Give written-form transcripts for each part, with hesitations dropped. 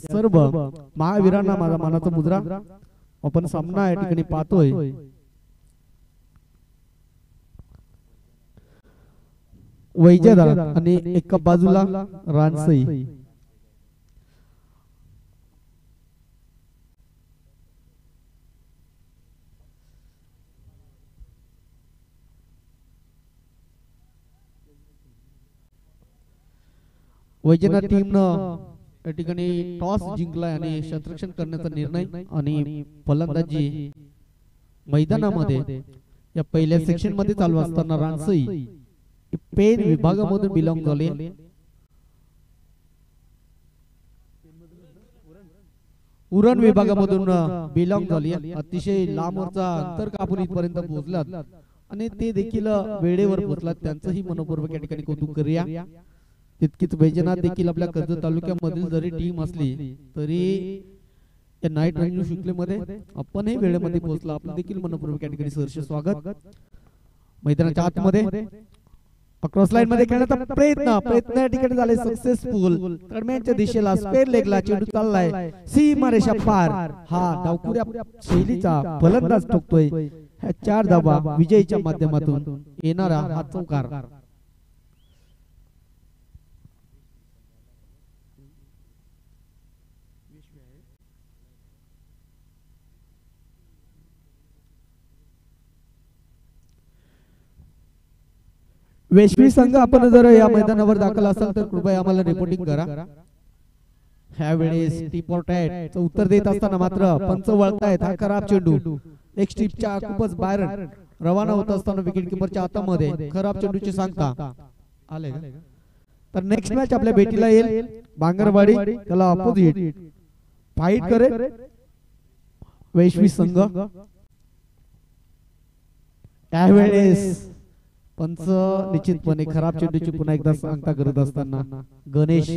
सर्व महावीरांना माझा मानाचा मुद्रा आपण सामना या ठिकाणी पाहतोय। वैजनाथ आणि एका बाजूला रानसई। वैजनाथ टीमनं या ठिकाणी टॉस जिंकलाय आणि क्षेत्ररक्षण करण्याचा निर्णय आणि फलंदाजी मैदानामध्ये या पहिल्या सेक्शन मध्ये चालू असताना रानसई पेन विभागामधून बिलॉंग झाले। उरण विभागामधून बिलॉंग झाली। अतिशय लांबवरचा अंतर कापून इथपर्यंत पोहोचलात आणि ते देखील वेळेवर पोहोचलात, त्यांचंही मनपूर्वक या ठिकाणी कौतुक करूया। तितकीच वैजनाथ देखील आपल्या कर्जत तालुक्यामधील जरी टीम असली तरी या नाईट रनिंग शुक्लेमध्ये आपणही वेळेमध्ये पोहोचला, आपलं देखील मनपूर्वक या ठिकाणी सहर्ष स्वागत। मैदानाच्या आतमध्ये क्रॉस लाईन मध्ये खेळण्याचा प्रयत्न या ठिकाणी झाले सक्सेसफुल। दरम्यानच्या दिशेला स्पेअर लेगला चेंडू चाललाय सीमारेषा पार। हा डावखुऱ्या शैलीचा फलंदाज ठोकतोय। ह्या 4 धावा विजयच्या माध्यमातून येणारा हा चौकार। वेशवी संघ आपण जर या मैदानावर दाखल असाल तर कृपया आम्हाला रिपोर्टिंग करा। ह्या वेळेस टीप ऑर टॅट उत्तर देत असताना मात्र पंच वळतायत। हा खराब चेंडू एक स्टिपच्या खूपच बाहेर रवाना होत असताना विकेट किपरच्या हातामध्ये खराब चेंडूची सांगता आले। तर नेक्स्ट मॅच आपल्या भेटीला येईल बांगरवाडी, त्याला अपोजिट फाईट करेल वेशवी संघ। त्यावेळेस पंच निश्चितपणे खराब चेंडूची पुन्हा एकदा सांगता करत असताना गणेश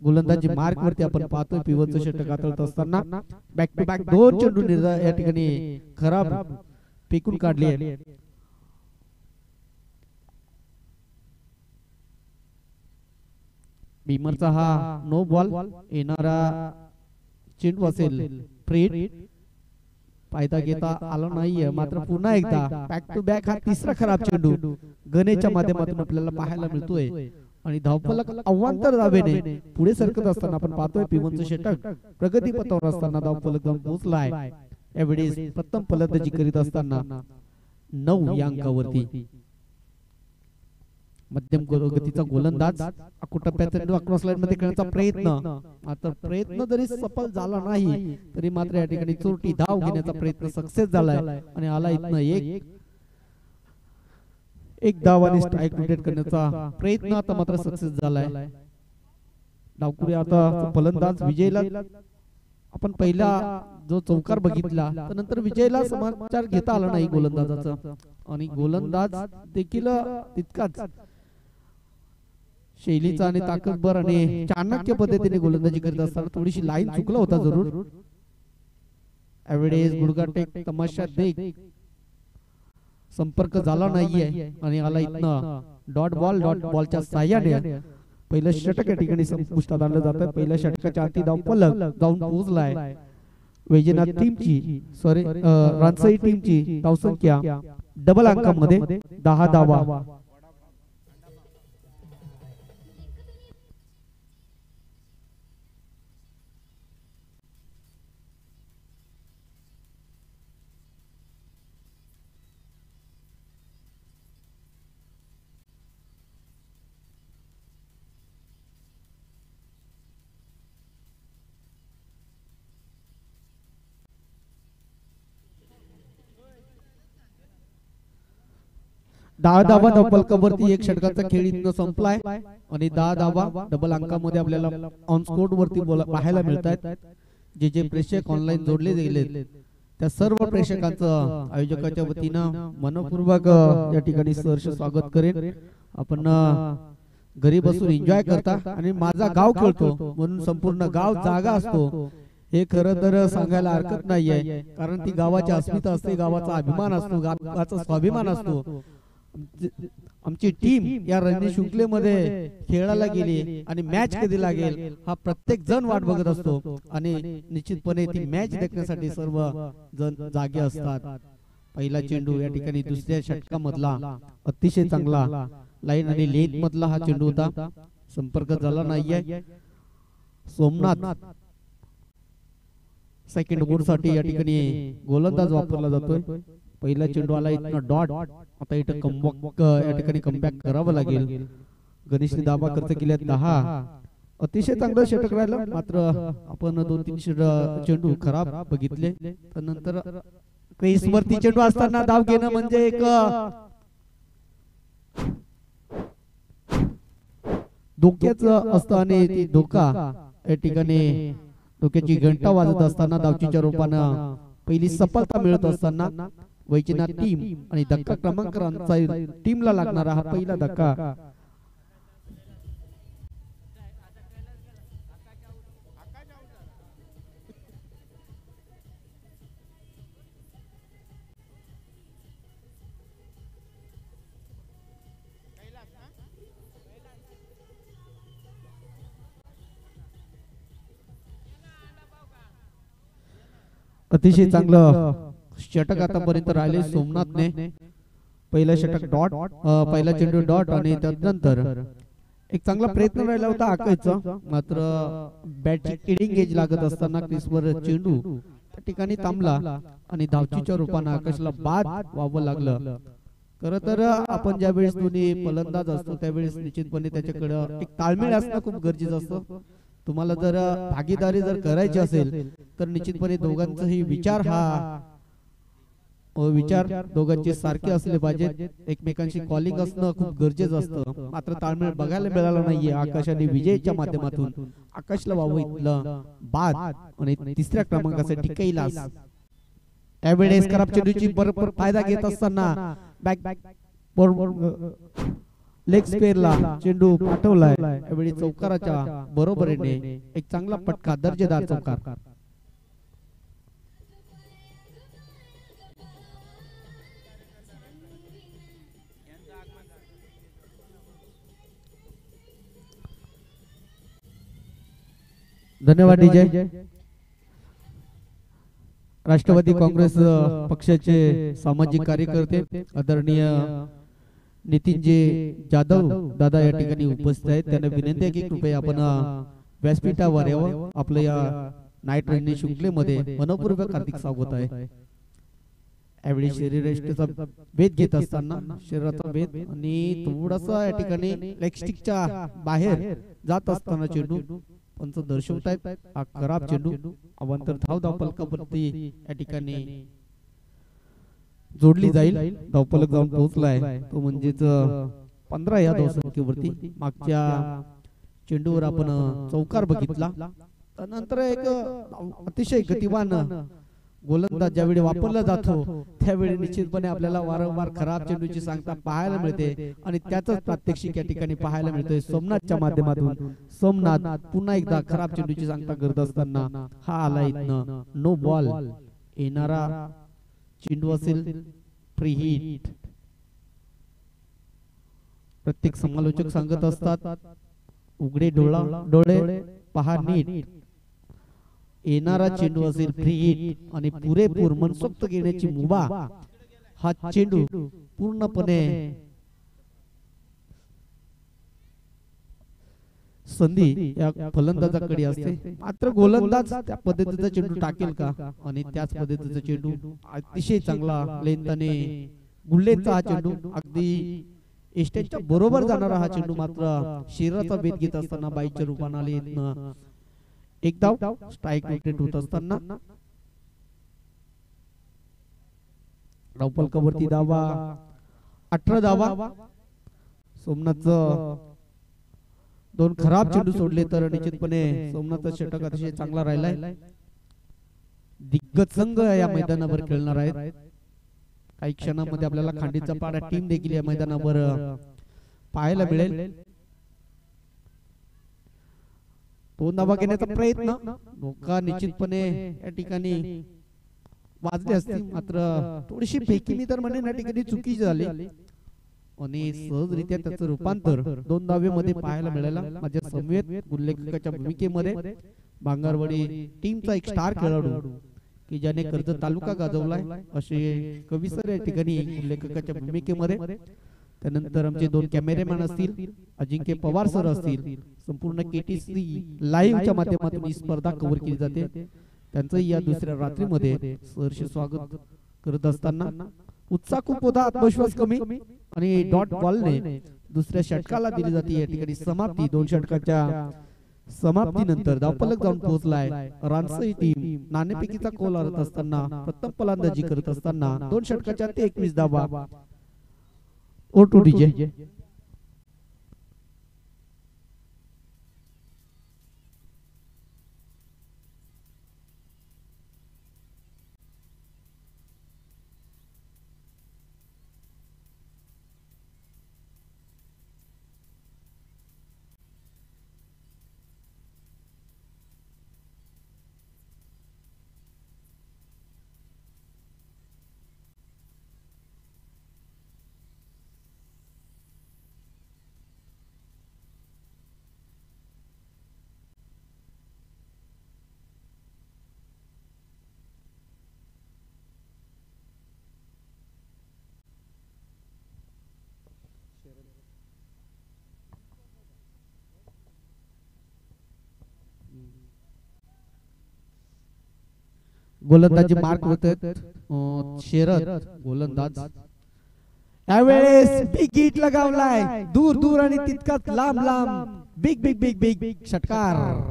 गोलंदाजी मार्क वरती आपण पाहतोय पिवळचं षटक हाताळत असताना बॅक टू बॅक 2 चेंडू या ठिकाणी खराब फेकून काढली आहे। भीमरचा हा नो बॉल, येणारा चेंडू असेल फ्रीड, फायदा घेता आला नाहीये। मात्र पुन्हा एकदा बॅक टू बॅक हा तिसरा खराब चेंडू गणेशच्या माध्यमातून आपल्याला पाहायला मिळतोय आणि धावफलक अवांतर धावेने पुढे सरकत असताना आपण पाहतोय पिवनचं षटक प्रगती पथावर असताना धावफलक जाऊन पोहोचलाय। यावेळेस प्रथम फलंदाजी करीत असताना 9 या अंकावरती मध्यम गतीचा गोलंदाज टप्प्यात क्रॉस लाईन मध्ये खेळण्याचा प्रयत्न, मात्र प्रयत्न जरी सफल झाला नाही तरी मात्र या ठिकाणी चोरटी धाव घेण्याचा प्रयत्न सक्सेस झालाय आणि आला इथनं एक धाव आणि स्ट्राइक रोटेट करण्याचा प्रयत्न आता मात्र सक्सेस झालाय। डावकुरे आता फलंदाज विजयला आपण पहिला जो चौकार बघितला त्यानंतर विजयला समाचार घेता आला नाही गोलंदाजाचा आणि गोलंदाज देखील तितकाच शैलीचा आणि ताकदवर आणि चाणक्य पद्धतीने गोलंदाजी करीत असताना थोडीशी लाईन चुकला होता जरूर। एव्हरेज गुडघा टेक तमाशा देख संपर्क झाला नाहीये आणि आला इथनं डॉट बॉलच्या साह्याने पहिलं षटक या ठिकाणी संपुष्टात आणलं जातं। पहिल्या षटकाच्या आधी धाव फलक जाऊन पोहोचलाय वैजनाथ टीमची रानसई टीमची धावसंख्या डबल अंकामध्ये 10 धावा। दहा धावा धावफलकावरती एक षटकाचा खेळ इथनं संपलाय आणि 10 धावा डबल अंकामध्ये आपल्याला ऑन स्कोर वरती पाहायला मिळतात। जे प्रेक्षक ऑनलाईन जोडले गेले त्या सर्व प्रेक्षकांचं आयोजकाच्या वतीनं मनपूर्वक या ठिकाणी सहर्ष स्वागत करेन। आपण घरी बसून एन्जॉय करता आणि माझा गाव खेळतो म्हणून संपूर्ण गाव जागा असतो हे खरं तर सांगायला हरकत नाहीये, कारण ती गावाची अस्मिता असते, गावाचा अभिमान असतो, गावाचा स्वाभिमान असतो आमची टीम या रणजी शृंखलेमध्ये खेळायला गेली आणि मॅच कधी लागेल हा प्रत्येक जण वाट बघत असतो आणि निश्चितपणे ती मॅच देखण्यासाठी सर्व जण जागे असतात. पहिला चेंडू या ठिकाणी दुसऱ्या षटकामधला अतिशय चांगला लाईन आणि लेंथ मधला हा चेंडू होता, संपर्क झाला नाहीये. सोमनाथ सेकंड ओव्हर साठी या ठिकाणी गोलंदाज वापरला जातोय. पहिला चेंडू आला इथनं डॉट, आता इथं कमबॅक या ठिकाणी कमबॅक करावं लागेल. गणेशने दाबा खर्च केले 10. अतिशय चांगलं षटक राहिलं, मात्र आपण 2-3 चेंडू खराब बघितले. नंतर क्रीज वरती चेंडू असताना धाव घेणं म्हणजे एक धोक्याच असतं आणि ती धोका या ठिकाणी धोक्याची घंटा वाजत असताना धावचीच्या रूपानं पहिली सफलता मिळत असताना वैजनाथ टीम आणि धक्का क्रमांकांचा टीमला लागणारा हा पहिला धक्का. अतिशय चांगलं षटक आतापर्यंत राहिले सोमनाथने. पहिला षटक डॉट, पहिला चेंडू डॉट आणि त्यानंतर एक चांगला प्रयत्न राहिला होता आकाशचा, मात्र बॅटची किडिंग एज लागत असताना क्रीजवर चेंडू त्या ठिकाणी थांबला आणि धावचीच्या रूपानं आकाशला बाद व्हावं लागलं. खरं तर आपण ज्या वेळेस दोन्ही फलंदाज असतो त्यावेळेस निश्चितपणे त्याच्याकडे एक ताळमेळ असणं खूप गरजेचं असतं. तुम्हाला जर भागीदारी जर करायची असेल तर निश्चितपणे दोघांचाही विचार दोघांचे सारखे असले पाहिजेत. एकमेकांशी कॉलिंग असणं खूप गरजेचं असतं, मात्र ताळमेळ बघायला मिळाला नाहीये. आकाशाने विजयच्या माध्यमातून आकाशला व्हावं इथलं बाद आणि तिसऱ्या क्रमांकासाठी कैलास. त्यावेळेस खराब चेंडूची बरोबर फायदा घेत असताना लेग स्पेअरला चेंडू पाठवलाय. यावेळी चौकाराच्या बरोबरीने एक चांगला फटका, दर्जेदार चौकार. धन्यवाद डीजे. राष्ट्रवादी काँग्रेस पक्षाचे सामाजिक कार्यकर्ते आदरणीय नितीनजी जाधव दादा या ठिकाणी उपस्थित आहेत. त्यांना विनंती आहे की कृपया आपण व्यासपीठावर यावं. आपल्या या नाईट रणजी शृंखलेमध्ये मनपूर्वक हार्दिक स्वागत आहे. यावेळी शरीरयष्टीचा वेध घेत असताना शरीराचा वेध आणि थोडासा या ठिकाणी लेग स्टिकच्या बाहेर जात असताना चेंडू पंच दर्शवतायत हा खराब चेंडू. अवांतर धाव फलकावरती या ठिकाणी जोडली जाईल. धावफलक जाऊन पोहोचलाय तो म्हणजेच 15 या धावसंख्येवरती. मागच्या चेंडूवर आपण चौकार बघितला. त्यानंतर एक अतिशय गतिवान गोलंदाज ज्यावेळी वापरला जातो त्यावेळी निश्चितपणे आपल्याला वारंवार खराब चेंडूची सांगता पाहायला मिळते आणि त्याच प्रात्यक्षिक या ठिकाणी पाहायला मिळतोय सोमनाथच्या माध्यमातून. सोमनाथ पुन्हा एकदा खराब चेंडूची सांगता करत असताना हा आला इथनं नो बॉल. येणारा चेंडू असेल फ्री हिट. प्रत्येक समालोचक सांगत असतात उघडे डोळे पहा नीट. येणारा चेंडू असेल फ्री हिट आणि पुरेपूर मनसोक्त घेण्याची मुभा हा चेंडू पूर्णपणे संधी या फलंदाजाकडे असते. मात्र गोलंदाज त्या पद्धतीचा चेंडू टाकेल का? आणि त्याच पद्धतीचा चेंडू अतिशय चांगला लेंथाने गुल्लेचा हा चेंडू अगदी एस्टेटच्या बरोबर जाणारा हा चेंडू मात्र शिराचा भेद घेत असताना बाईच्या रूपाने आले. एक धाव स्ट्राइक रोटेट होत असताना धावफलकावरती धावा 18 धावा. सोमनाथचं 2 खराब चेंडू सोडले तर निश्चितपणे सोमनाथचा षटक अतिशय चांगला राहिलाय. दिग्गज संघ या मैदानावर खेळणार आहेत. काही क्षणांमध्ये आपल्याला खांडीचा पाडा टीम देखील या मैदानावर पाहायला मिळेल. 2 धावा घेण्याचा प्रयत्न धोका निश्चितपणे या ठिकाणी वाजले असते, मात्र थोडीशी फेकी मी तर म्हणेन या ठिकाणी चुकीची झाली. आणि सहजरित्या त्याचं रूपांतर 2 धावेमध्ये पाहायला मिळाला. माझ्या समवेत उल्लेखकाच्या भूमिकेमध्ये भांगारवाडी टीमचा एक स्टार खेळाडू की ज्याने कर्जत तालुका गाजवलाय असे कवी सर या ठिकाणी उल्लेखकाच्या भूमिकेमध्ये. त्यानंतर आमचे 2 कॅमेरेमॅन असतील, अजिंक्य पवार सर असतील. संपूर्ण केटीसी लाईव्हच्या माध्यमातून ही स्पर्धा कव्हर केली जाते. त्यांचंही या दुसऱ्या रात्रीमध्ये सहर्ष स्वागत करत असताना उत्साह खूप होता, आत्मविश्वास कमी आणि डॉट बॉलने दुसऱ्या षटकाला दिली जाते. या ठिकाणी समाप्ती 2 षटकाच्या समाप्तीनंतर धावफलक जाऊन पोहोचलाय. रानसई टीम नाणेफेकीचा कोल हरत असताना प्रथम फलंदाजी करत असताना 2 षटकाच्या ते 21 धावा. ओ टू डीजे. गोलंदाजी मार्क होतात. शेरत गोलंदाज यावेळेस बिग हिट लगावलाय दूर दूर आणि तितकाच लांब लांब. बिग बिग बिग बिग षटकार.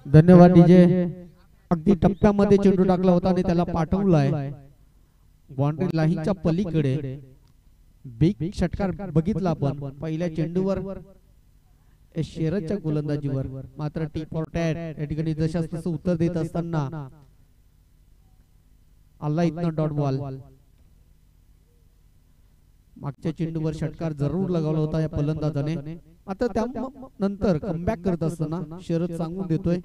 धन्यवाद डीजे. अगदी टप्प्यामध्ये चेंडू टाकला होता आणि त्याला पाठवलाय बाउंड्री लाईनच्या पलीकडे. बिग षटकार बघितला आपण पहिल्या चेंडूवर शेरतच्या गोलंदाजीवर. मात्र टी फॉर टॅट या ठिकाणी जशास तसं उत्तर देत असताना आला इथनं डॉट बॉल. मागच्या चेंडूवर षटकार जरूर लगावला होता या फलंदाजाने. आता त्यानंतर कमबॅक करत असताना शरद सांगून देतोय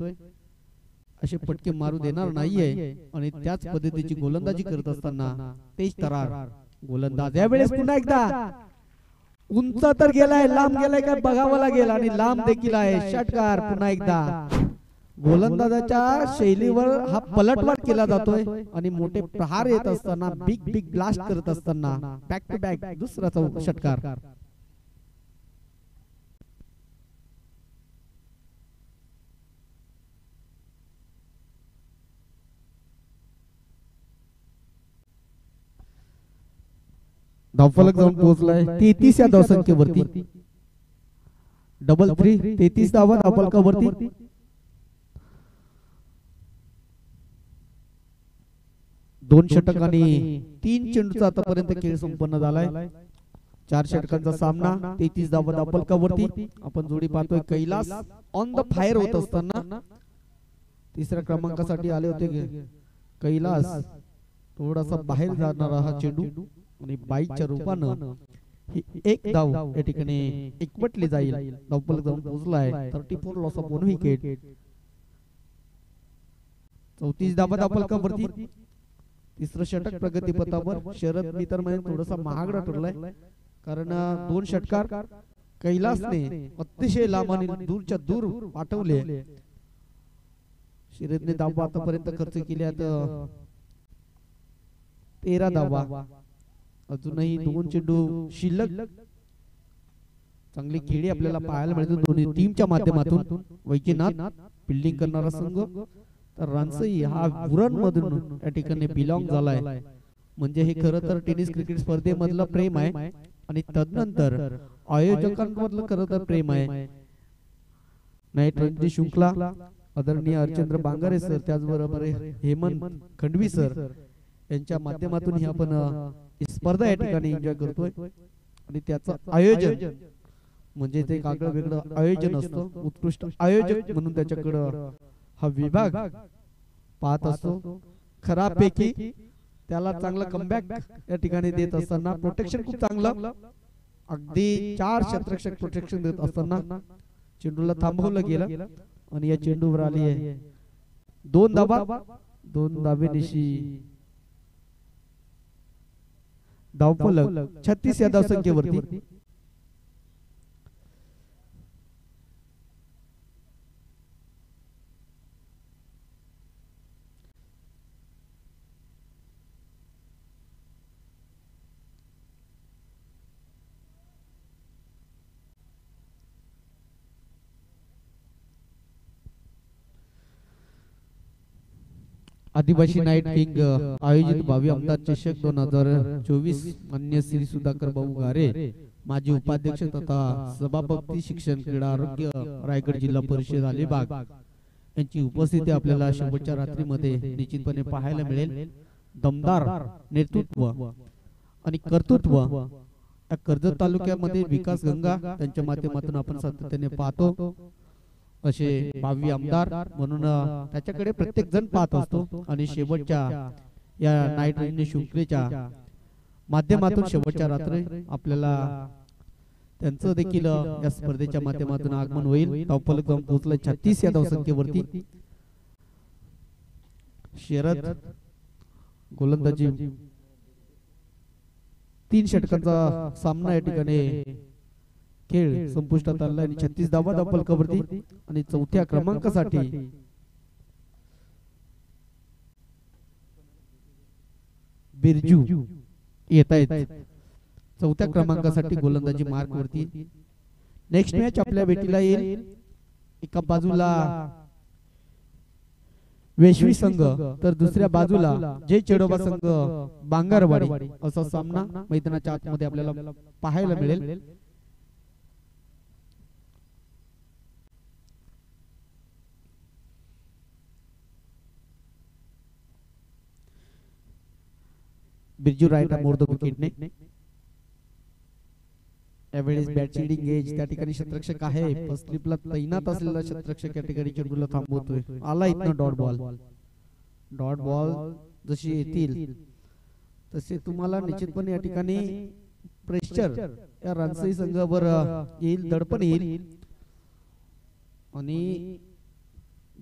असे फटके मारू देणार नाहीये आणि त्याच पद्धतीची गोलंदाजी करत असताना तेज तरार गोलंदाज यावेळेस पुन्हा एकदा उंच तर गेलाय, लांब गेलाय काय बघावं लागेल आणि लांब देखील आहे. षटकार पुन्हा एकदा गोलंदाजाच्या शैलीवर हा पलटवार केला जातोय आणि मोठे प्रहार येत असताना बिग बिग ब्लास्ट करत असताना बॅक टू बॅक दुसरा षटकार. धावफलक जाऊन पोहोचलाय 33 या धावसंख्येवरती. डबल 3 33 धावा धावफलकावरती. दोन षटक आणि 3 चेंडूचा आतापर्यंत खेळ संपन्न झालाय. 4 षटकांचा सामना 33 धावा धावफलकावरती. आपण जोडी पाहतोय कैलास ऑन द फायर होत असताना 3ऱ्या क्रमांकासाठी आले होते कैलास. थोडासा बाहेर जाणारा हा चेंडू आणि बाईकच्या रूपानं ही एक धाव या ठिकाणी एकवटली जाईल. धावफलक जाऊन पोहोचलाय 34 लॉस ऑफ 1 विकेट. 34 धावा धावफलकावरती. 3रं षटक प्रगतीपथावर. शरद मी तर म्हणजे थोडासा महागडा ठरलाय कारण 2 षटकार कैलासने अतिशय लांब आणि दूरच्या दूर पाठवले. शरदने धावा आतापर्यंत खर्च केल्यात 13 धावा. अजूनही 2 चेंडू शिल्लक. चांगली खेळी आपल्याला पाहायला मिळते दोन्ही टीमच्या माध्यमातून. वैजनाथ फिल्डिंग करणारा संघ तर रानसई हा उरण मधून या ठिकाणी बिलॉंग झालाय. म्हणजे हे खरं तर टेनिस क्रिकेट स्पर्धेमधलं प्रेम आहे आणि तदनंतर आयोजकांमधलं खरं तर प्रेम आहे. नाईट रणजित शुक्ला, आदरणीय हरचंद्र बांगारे सर, त्याचबरोबर हेमंत खंडवी सर यांच्या माध्यमातून ही आपण स्पर्धा या ठिकाणी एन्जॉय करतोय. आणि त्याचं आयोजन म्हणजे ते आगळं वेगळं आयोजन असतं. उत्कृष्ट आयोजक म्हणून त्याच्याकडं हा विभाग पाहत असतो. खराबपैकी त्याला चांगला कमबॅक या ठिकाणी देत असताना प्रोटेक्शन खूप चांगलं, अगदी 4 क्षेत्ररक्षक प्रोटेक्शन देत असताना चेंडूला थांबवलं गेलं आणि या चेंडूवर आली आहे 2 धावा. 2 धावेनिशी धावफलक 36 या धावसंख्येवरती. आदिवासी नाईट किंग आयोजित भावी आमदार चषक 2024 मान्य श्री सुधाकर भाऊ घारे माजी उपाध्यक्ष तथा सभापती शिक्षण क्रीडा आरोग्य रायगड जिल्हा परिषद अलिबाग यांची उपस्थिती आपल्याला शेवटच्या रात्रीमध्ये निश्चितपणे पाहायला मिळेल. दमदार नेतृत्व आणि कर्तृत्व या कर्जत तालुक्यामध्ये विकास गंगा त्यांच्या माध्यमातून आपण सातत्याने पाहतो. असे भावी आमदार म्हणून त्याच्याकडे प्रत्येक जण पाहत असतो आणि शेवटच्या या नाईट रेंज शुक्लेच्या माध्यमातून शेवटच्या रात्री आपल्याला त्यांचं देखील या स्पर्धेच्या माध्यमातून आगमन होईल. धावफलक जाऊन पोहोचला 36 या धावसंख्येवरती. शरद गोलंदाजी 3 षटकांचा सामना या ठिकाणी खेळ संपुष्टात आला आणि 36 धावा धावफलकावरती आणि चौथ्या क्रमांकासाठी बिरजू येत आहेत. चौथ्या क्रमांकासाठी गोलंदाजी मार्क वरती. नेक्स्ट मॅच आपल्या भेटीला येईल. एका बाजूला वेशवी संघ तर दुसऱ्या बाजूला जय चेडोबा संघ बांगारवाडी असा सामना मैदानाच्या आतमध्ये आपल्याला पाहायला मिळेल. बिरजू राईट मोर द विकेटने यावेळेस बॅट शिल्डिंग एज त्या ठिकाणी क्षेत्ररक्षक आहे. फर्स्ट स्लिपला तैनात असलेला क्षेत्ररक्षक या ठिकाणी चेंडूला थांबवतोय. आला इथनं डॉट बॉल. डॉट बॉल जशी येतील तसे तुम्हाला निश्चितपणे या ठिकाणी प्रेशर या रणसई संघावर येईल, दडपण येईल आणि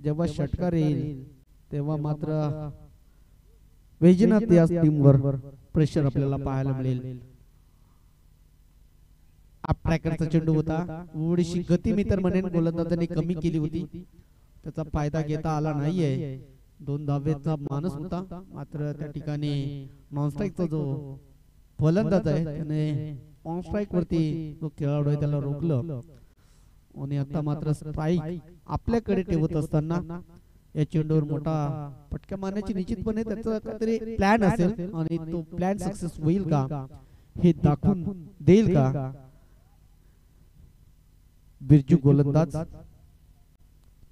जेव्हा षटकार येईल तेव्हा मात्र वैजनाथ या टीमवर प्रेशर आपल्याला पाहायला मिळेल. अप ट्रॅकरचा चेंडू होता. थोडीशी गती मी तर म्हणेन गोलंदाजाने कमी केली होती, त्याचा फायदा घेता आला नाहीये. 2 धावेचा मानस होता, मात्र त्या ठिकाणी नॉन स्ट्राईकचा जो फलंदाज आहे त्याने ऑन स्ट्राईक वरती जो खेळाडू आहे त्याला रोखलं आणि आता मात्र स्ट्राईक आपल्याकडे ठेवत असताना या चेंडूवर मोठा फटका मारण्याची निश्चितपणे त्याचा काहीतरी प्लॅन असेल आणि तो प्लॅन सक्सेस होईल का हे दाखवून देईल का बिरजू गोलंदाज.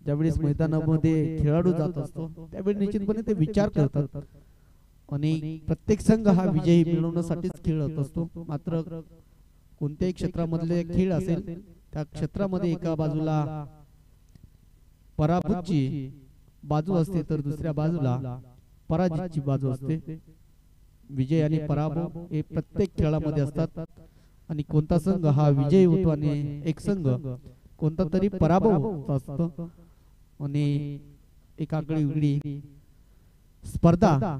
ज्यावेळेस मैदानामध्ये खेळाडू जात असतो त्यावेळी निश्चितपणे ते विचार करतात आणि प्रत्येक संघ हा विजयी मिळवण्यासाठीच खेळत असतो. मात्र कोणत्याही क्षेत्रामधले खेळ असेल त्या क्षेत्रामध्ये एका बाजूला पराभूतची बाजू असते तर दुसऱ्या बाजूला पराजितची बाजू असते. विजय आणि पराभव हे प्रत्येक खेळामध्ये असतात आणि कोणता संघ हा विजयी होतो आणि एक संघ कोणता तरी पराभव असतो आणि एक आगळी वेगळी स्पर्धा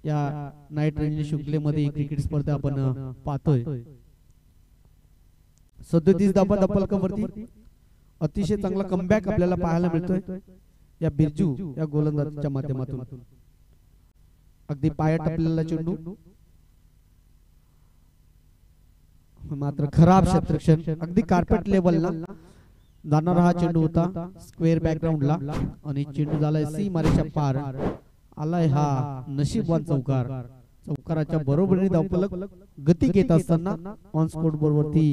या नाईट रेंज शुक्लेमध्ये क्रिकेट स्पर्धा आपण पाहतोय. 37 धावा धावफलकावरती अतिशय चांगला कमबॅक आपल्याला पाहायला मिळतोय या बिरजू या गोलंदाजाच्या माध्यमातून. अगदी पायात आपल्याला चेंडू, मात्र खराब क्षेत्ररक्षण अगदी कार्पेट लेवलला जाणारा हा चेंडू होता स्क्वेअर बॅकग्राऊंडला आणि चेंडू झालाय सी मारेच्या पार. आलाय हा नशीबवान चौकार. चौकाराच्या बरोबरीने धावफलक गती घेत असताना ऑन स्कोर वरती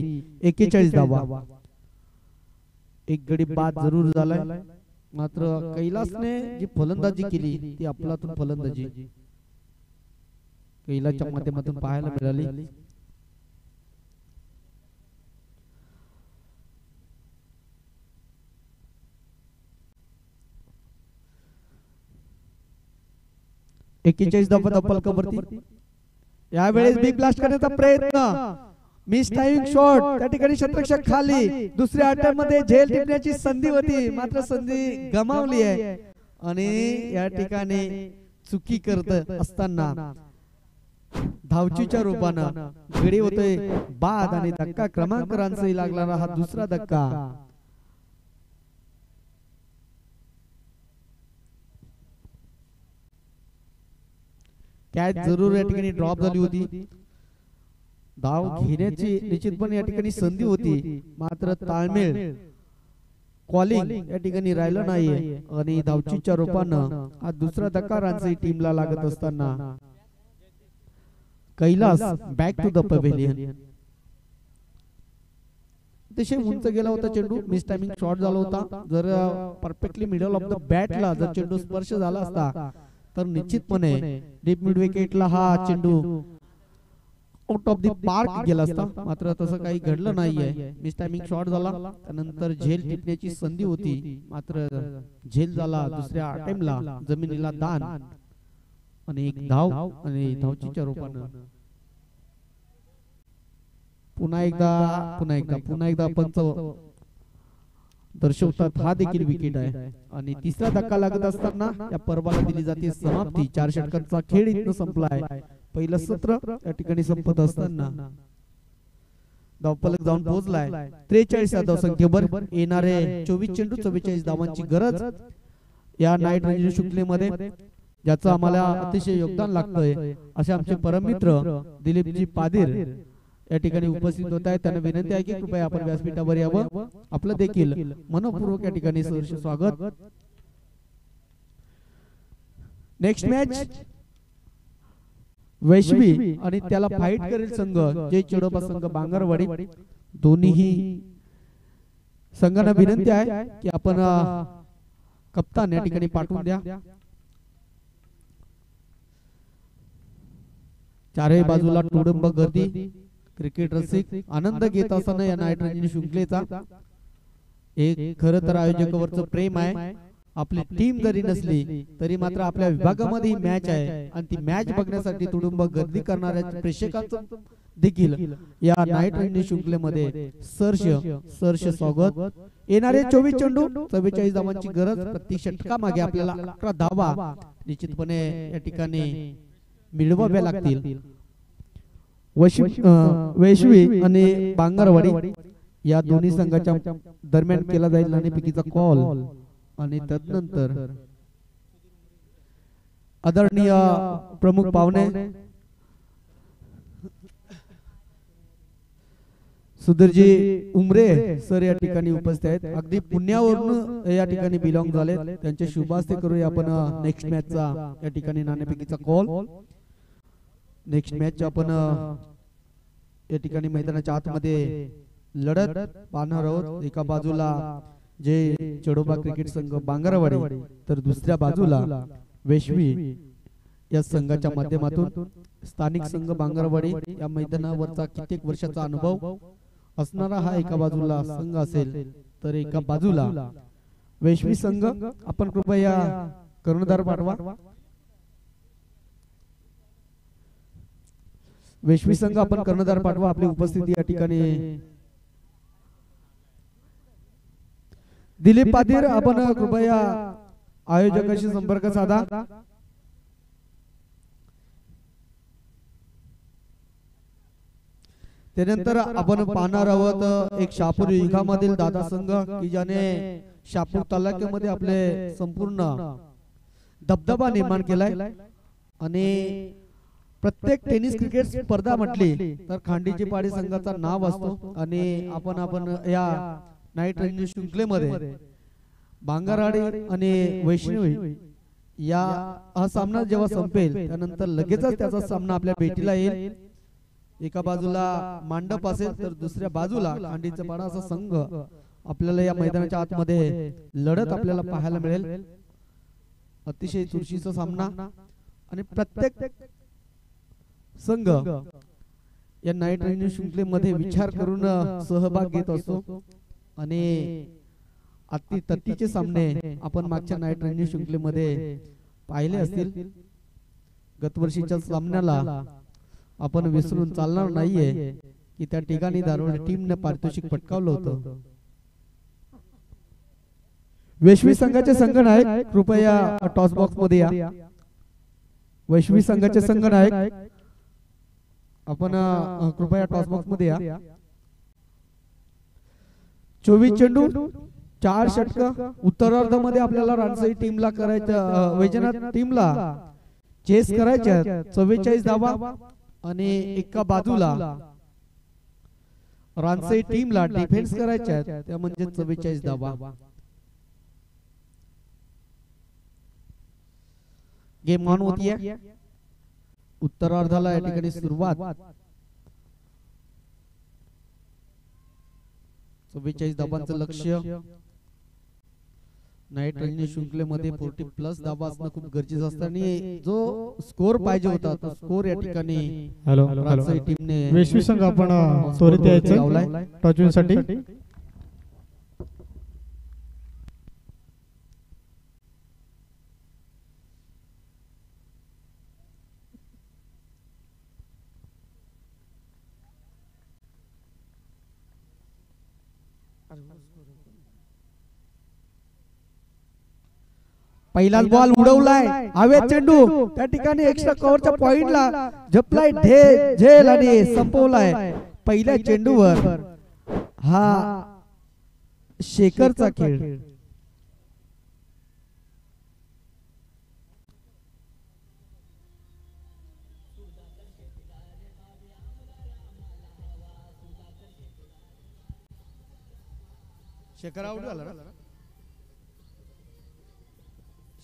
41 धावा. एक गडी बाद जरूर झालाय, मात्र कैलासने जी फलंदाजी केली ती अफलातून फलंदाजी कैलासच्या माध्यमातून पाहायला मिळाली. 41 धावा धप्पल कबरती. यावेळेस बिग ब्लास्ट करण्याचा प्रयत्न, मिस टाइमिंग शॉट, त्या ठिकाणी शतरक्षक खाली. दुसऱ्या अटेम्प्ट मध्ये झेल टिपण्याची संधी होती, मात्र संधी गमावली आहे आणि या ठिकाणी चुकी करत असताना धावचीच्या रूपानं गडी होतोय बाद आणि धक्का क्रमांक रांचही लागणारा हा दुसरा धक्का. कॅच जरूर या ठिकाणी ड्रॉप झाली होती. धाव घेण्याची निश्चितपणे या ठिकाणी संधी होती, मात्र ताळमेळ कॉलिंग या ठिकाणी राहिलं नाहीये आणि धावचीच्या रूपानं हा दुसरा धक्का रांची टीमला लागत असताना Kailas back to the pavilion. अतिशय उंच गेला होता चेंडू, मिस टायमिंग शॉट झाला होता. जर परफेक्टली मिडल ऑफ द बॅटला जर चेंडू स्पर्श झाला असता तर निश्चितपणे डीप मिड विकेटला हा चेंडू आउट ऑफ द पार्क गेला असता, मात्र तसं काही घडलं नाहीये. मिस टायमिंग शॉट झाला, त्यानंतर झेल टिपण्याची संधी होती, मात्र झेल झाला दुसऱ्या अटेम्प्टला, जमिनीला दान आणि एक धाव आणि धावचीच्या रूपानं पुन्हा एकदा पंच दर्शवतात हा देखील विकेट आहे आणि तिसरा धक्का लागत असताना या पर्वाला दिली जाते समाप्ती. 4 षटकांचा खेळ इथं संपलाय. पहिलं सत्र या ठिकाणी संपत असताना धावफलक जाऊन पोहोचलाय 43 या धावसंख्येवर. येणारे 24 चेंडू 44 धावांची गरज या नाईट रणजी शृंखलेमध्ये, ज्याचं आम्हाला अतिशय योगदान लागतंय. असे आमचे परममित्र दिलीपजी पादीर या ठिकाणी उपस्थित होत आहेत. त्यांना विनंती आहे की कृपया आपण व्यासपीठावर यावं. आपलं देखील मनपूर्वक या ठिकाणी सहर्ष स्वागत. नेक्स्ट मॅच वैश्वी आणि त्याला फाईट करेल संघ जय चेडोबा संघ बांगरवाडी. दोन्ही संघांना विनंती आहे की आपण कप्तान या ठिकाणी पाठवून द्या. चारही बाजूला तुडुंब गर्दी, क्रिकेट रसिक आनंद घेत असताना या नाईट रणजी शृंखलेचा एक खरं तर आयोजकावरचं प्रेम आहे. आपली टीम जरी नसली तरी मात्र आपल्या विभागामध्ये ही मॅच आहे आणि ती मॅच बघण्यासाठी तुडुंब गर्दी करणाऱ्या प्रेक्षकांचं देखील या नाईट रणजी शृंखलेमध्ये सरश स्वागत. येणारे 24 चेंडू 44 धावांची गरज. प्रति षटका मागे आपल्याला 11 धावा निश्चितपणे या ठिकाणी मिळवाव्या लागतील. वैश्वी आणि बांगरवाडी या दोन्ही संघाच्या दरम्यान केला जाईल नाणेफेकीचा कॉल आणि तदनंतर आदरणीय प्रमुख पाहुणे सुधीरजी उमरे सर या ठिकाणी उपस्थित आहेत. अगदी पुण्यावरून या ठिकाणी बिलॉंग झाले. त्यांचे शुभास्ते करूया आपण नेक्स्ट मॅचचा या ठिकाणी नाणेफेकीचा कॉल. नेक्स्ट मॅच आपण या ठिकाणी मैदानाच्या आतमध्ये लढत पाहणार आहोत. एका बाजूला जे चेडोबा क्रिकेट संघ बांगरवाडी तर दुसऱ्या बाजूला वैश्वी या संघाच्या माध्यमातून स्थानिक संघ बांगरवाडी या मैदानावरचा कित्येक वर्षाचा अनुभव असणारा हा एका बाजूला संघ असेल तर एका बाजूला वैश्वी संघ. आपण कृपया कर्णधार पाठवा. वैश्वी संघ आपण कर्णधार पाठवा. आपली उपस्थिती या ठिकाणी दिलीप पादीर आपण कृपया आयोजकाशी संपर्क साधा. त्यानंतर आपण पाहणार आहोत एक शहापूर विभागामधील दादा संघ की ज्याने शहापूर तालुक्यामध्ये आपले संपूर्ण दबदबा निर्माण केलाय आणि प्रत्येक टेनिस क्रिकेट स्पर्धा म्हटली तर खांडीची पाडी संघाचा नाव असतो. आणि आपण या नाईट रणजी शृंखलेमध्ये बांगरवाडी आणि वैष्णवी या हा सामना जेव्हा संपेल त्यानंतर लगेचच त्याचा सामना आपल्या भेटीला येईल. एका बाजूला मांडप असेल तर दुसऱ्या बाजूला खांडीचा पाडा असा संघ आपल्याला या मैदानाच्या आतमध्ये लढत आपल्याला पाहायला मिळेल. अतिशय चुरशीचा सामना आणि प्रत्येक संघ या नाईट रणजी शृंखलेमध्ये विचार करून सहभाग घेत असतो आणि अति तत्तीचे सामने आपण मागच्या नाईट रणजी शृंखलेमध्ये पाहिले असतील. गतवर्षीच्या सामन्याला आपण विसरून चालणार नाहीये की त्या ठिकाणी धारवाड टीमने पारितोषिक पटकावलं होतं. वैश्वी संघाचे संघनायक कृपया टॉस बॉक्स मध्ये या. वैश्वी संघाचे संघनायक आपण कृपया टॉस बॉक्स मध्ये या. 24 चेंडू 4 षटक. उत्तरार्धामध्ये आपल्याला रानसई टीमला करायचं, वैजनाथ टीमला चेस करायच्या 44 धावा आणि एका बाजूला रानसई टीमला डिफेन्स करायच्या त्या म्हणजे 44 धावा. गेम ऑन होतीये. उत्तरार्धाला या ठिकाणी सुरुवात. 44 धावांचं लक्ष्य. नाईट रंजनी शृंखलेमध्ये 40+ धावा असणं खूप गरजेचं असतं आणि जो स्कोर पाहिजे होता तो स्कोर या ठिकाणी राजशाही टीमने वैश्वी संघ आपण त्वरित यायचं टॉचविनसाठी. पहिलाच बॉल उडवलाय. हवेत चेंडू त्या ठिकाणी एक्स्ट्रा कव्हरच्या पॉइंटला झपलाय झेल आणि संपवलाय. पहिल्या चेंडूवर हा शेखरचा खेळ. शेखर आउट झाला ना.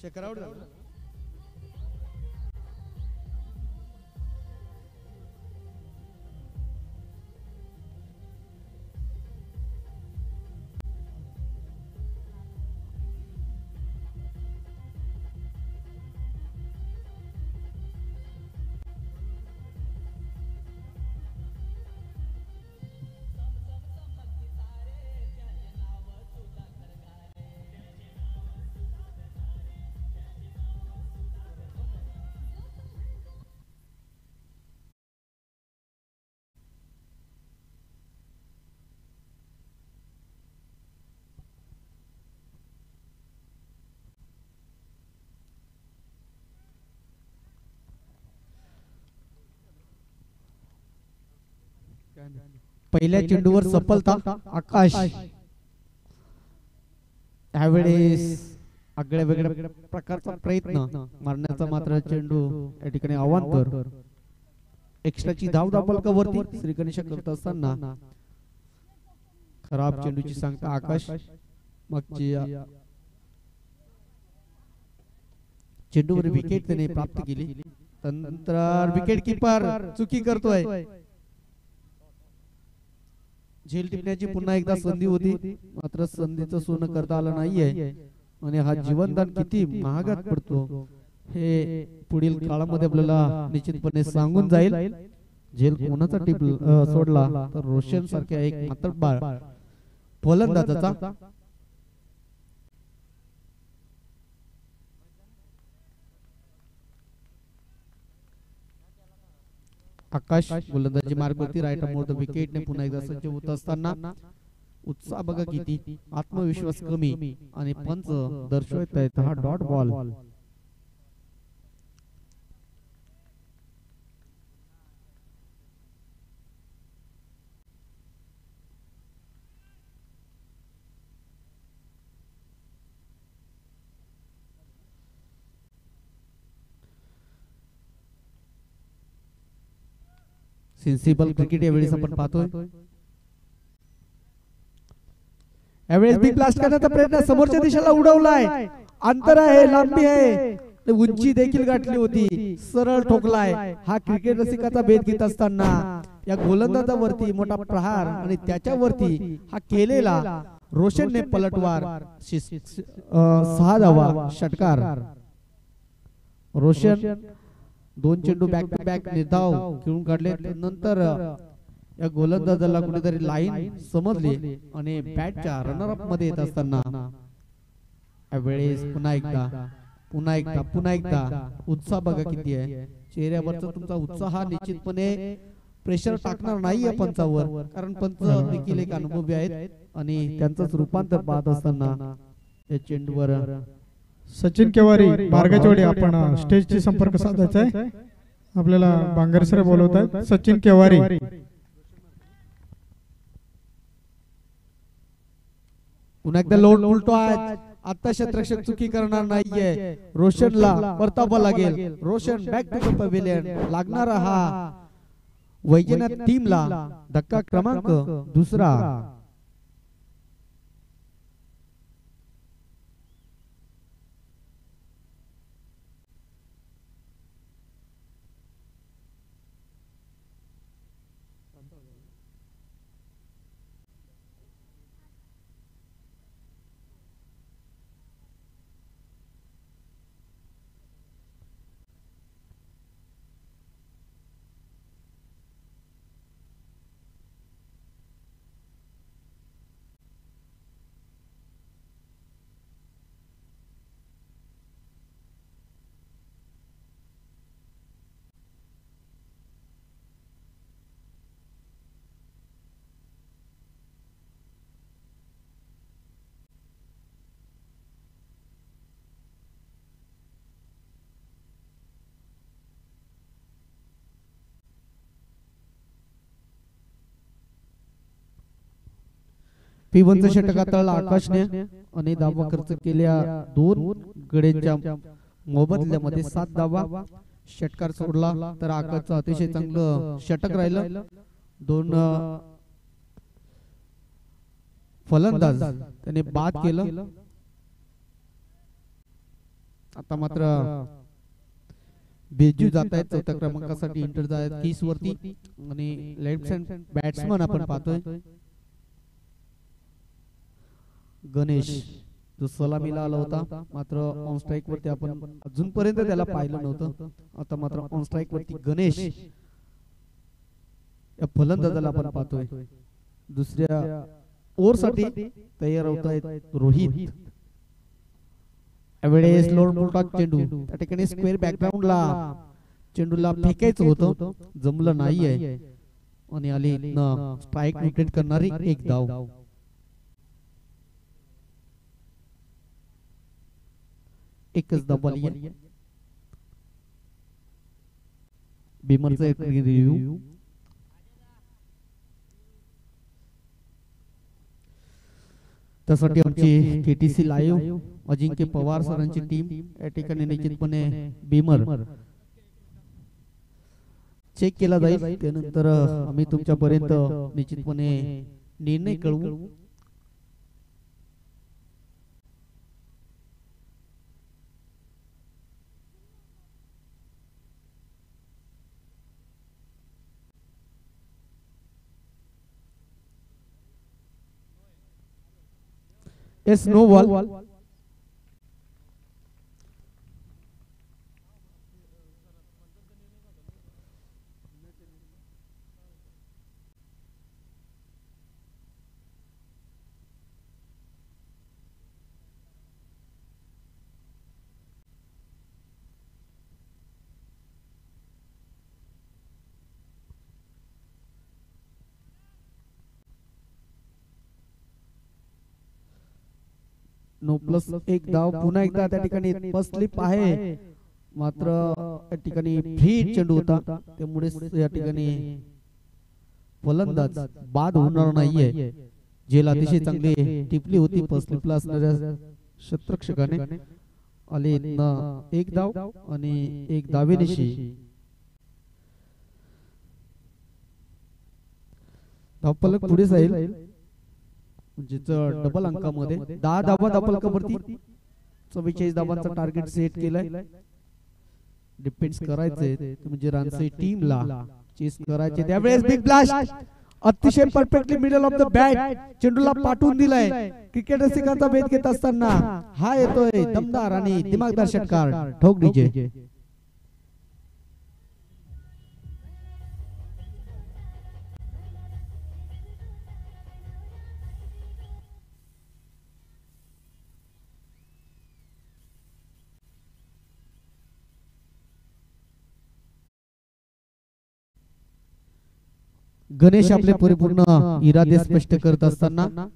शेखर आउट झाला. पहिल्या चेंडूवर सफलता आकाश. त्यावेळेस आगळ्या वेगळ्या प्रकारचा प्रयत्न मारण्याचा मात्र चेंडू या ठिकाणी अवांतर. एक्स्ट्राची धाव धापलकावरती श्रीगणेश करत असताना खराब चेंडूची सांगता आकाश. मागची चेंडूवर विकेट त्याने प्राप्त केली. नंतर विकेट किपर चुकी करतोय. झेल टिपण्याची पुन्हा एकदा संधी होती मात्र संधीचं सोनं करता आलं नाहीये आणि हा जीवनदान किती महागात पडतो हे पुढील काळामध्ये आपल्याला निश्चितपणे सांगून जाईल. झेल कोणाचा टिप सोडला तर रोशन सारख्या एक मातब्बर फलंदाजाचा. आकाश गोलंदाजी मार्गावरती राईट मोर द विकेटने पुन्हा एकदा सज्ज होत असताना उत्साह बघा किती, आत्मविश्वास कमी आणि पंच दर्शवत आहेत हा डॉट बॉल. सेन्सिबल क्रिकेट यावेळेस आपण पाहतोय. यावेळेस बिग ब्लास्ट करण्याचा प्रयत्न समोरच्या दिशेला उडवलाय. अंतर आहे, लांबी आहे, उंची देखील गाठली होती, सरळ ठोकलाय. हा क्रिकेट रसिकाचा भेद घेत असताना या गोलंदाजावरती मोठा प्रहार आणि त्याच्यावरती हा केलेला रोशनने पलटवार 6 धावा षटकार. रोशन 2 चेंडू बॅक टू बॅक निर्धाव खेळून काढले. नंतर या गोलंदाजाला कुठेतरी लाईन समजली आणि बॅटच्या रनर अप मध्ये येत असताना यावेळेस पुन्हा एकदा उत्साह बघा किती आहे. चेहऱ्यावरचा तुमचा उत्साह निश्चितपणे प्रेशर टाकणार नाहीये पंचावर, कारण पंच देखील एक अनुभवी आहेत आणि त्यांचंच रूपांतर पाहत असताना या चेंडूवर सचिन केवारी बारगाचवाडी आपण स्टेजची संपर्क साधायचा आहे. आपल्याला बांगर सर बोलवत आहेत. सचिन केवारी पुन्हा एकदा लोड उलटो आहे. आता क्षेत्ररक्षक चुकी करणार नाहीये. रोशनला परतावा लागेल. Roshan back to the pavilion. लागणारा हा वैजनाथ टीमला धक्का क्रमांक दुसरा. P1 षटक हाताळला आकाशने आणि धावा खर्च केल्या दोन गड्यांच्या मोबदल्यामध्ये 7 धावा. षटकार सोडला तर आकाशचं अतिशय चांगलं षटक राहिलं. दोन फलंदाज त्याने बाद केलं. आता मात्र बेजू जात आहेत चौथ्या क्रमांकासाठी इंटर जात आहेत 30 वरती आणि लेफ्ट हँड बॅट्समन आपण पाहतोय गणेश जो सलामीला आला होता. मात्र ऑन स्ट्राइक वरती आपण अजूनपर्यंत त्याला पाहिलं नव्हतं. आता मात्र ऑन स्ट्राइक वरती गणेश या फलंदाजाला आपण पाहतोय. दुसऱ्या ओव्हर साठी तयार होत आहेत रोहित. यावेळेस लोड मोठा चेंडू त्या ठिकाणी स्क्वेअर बॅकग्राऊंडला चेंडूला फेकायचं होतं, जमलं नाहीये आणि आली स्ट्राइक विकेट करणारी एक धाव. एकच धाव आली आहे. बिमरचा एक रिव्ह्यू. त्यासाठी आमची केटीसी लाईव्ह अजिंक्य पवार सरांची टीम या ठिकाणी निश्चितपणे बिमर चेक केला जाईल. त्यानंतर आम्ही तुमच्यापर्यंत निश्चितपणे निर्णय कळवू. Yes, no wall. No plus एक धाव. पुन्हा एकदा त्या ठिकाणी स्लिप आहे. मात्र या ठिकाणी फ्री चेंडू होता, त्यामुळे या ठिकाणी फलंदाज बाद होणार नाहीये. जेल अतिशय चांगली टिपली होती स्लिपला असणाऱ्या क्षेत्ररक्षकाने. आले एक धाव आणि एक धावेनिशी धावफलक पुढे जाईल. जिचं डबल अंकामध्ये 10 धावा धावफलकावरती 44 धावांचा टार्गेट सेट केलाय. डिफेन्स करायचे म्हणजे रानसे टीमला चेस करायचे. त्यावेळेस बिग ब्लास्ट अतिशय perfectly middle of the bat चेंडूला पाठवून दिलाय. क्रिकेट रसिकांचा वेध घेत असताना हा येतोय दमदार आणि दिमागदार षटकार. ठोक डीजे. गणेश आपले परिपूर्ण इरादे स्पष्ट करत असताना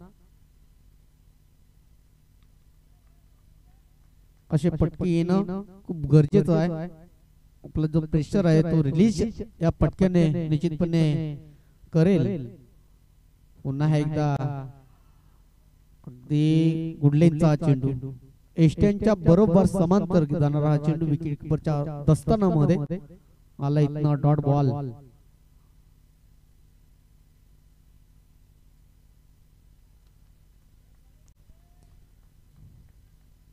असे पटके येणं खूप गरजेचं आहे. आपला जो प्रेशर आहे तो रिलीज या पटक्याने निश्चितपणे करेल. पुन्हा एकदा अगदी गुडलेंचा चेंडू एस्टनच्या बरोबर समांतर जाणारा हा चेंडू विकेट कीपरच्या दस्तानामध्ये आला. इथनं डॉट बॉल.